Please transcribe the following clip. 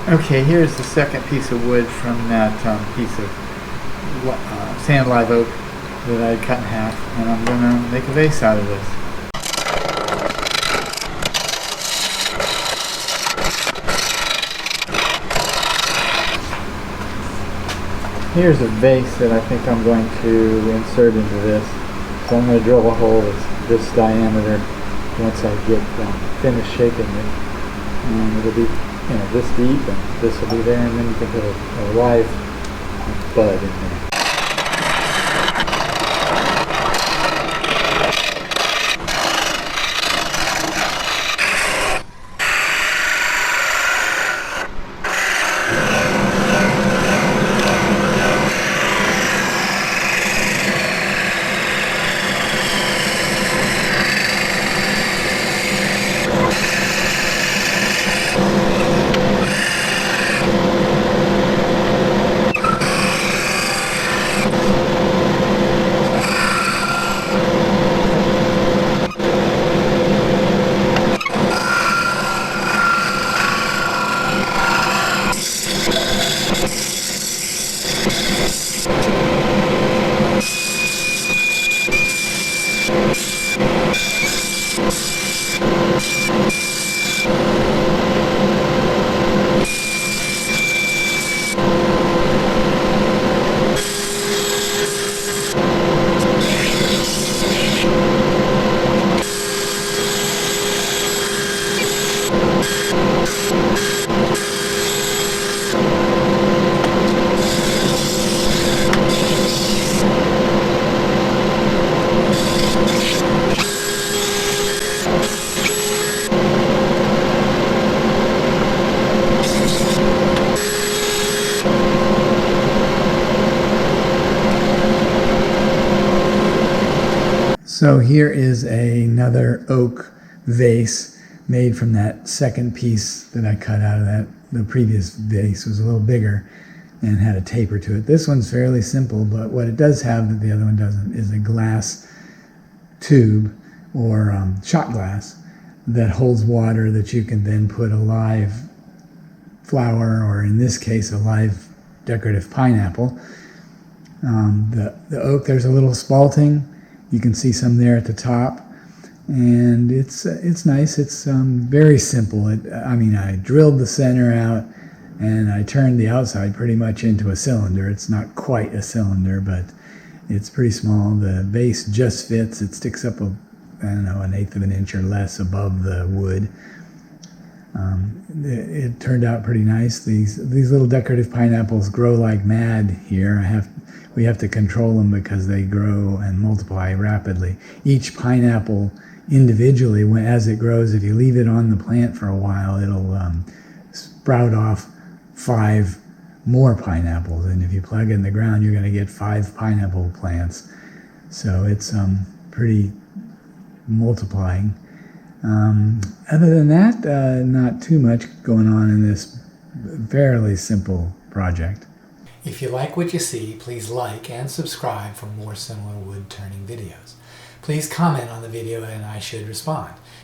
Okay, here's the second piece of wood from that piece of sand live oak that I cut in half, and I'm going to make a vase out of this. Here's a vase that I think I'm going to insert into this. So I'm going to drill a hole that's this diameter once I get finished shaping it. And it'll be this deep, and this will be there, and then you can put a live bud in there. So here is another oak vase made from that second piece that I cut out of that. The previous vase was a little bigger and had a taper to it. This one's fairly simple, but what it does have that the other one doesn't is a glass tube or shot glass that holds water that you can then put a live flower, or in this case a live decorative pineapple. The oak, there's a little spalting. You can see some there at the top, and it's nice. It's very simple. I drilled the center out, and I turned the outside pretty much into a cylinder. It's not quite a cylinder, but it's pretty small. The base just fits. It sticks up an 1/8 of an inch or less above the wood. It turned out pretty nice. These little decorative pineapples grow like mad here. We have to control them because they grow and multiply rapidly. Each pineapple individually, as it grows, if you leave it on the plant for a while, it'll sprout off 5 more pineapples. And if you plug it in the ground, you're going to get 5 pineapple plants. So it's pretty multiplying. Other than that, not too much going on in this fairly simple project. If you like what you see, please like and subscribe for more similar wood turning videos. Please comment on the video and I should respond.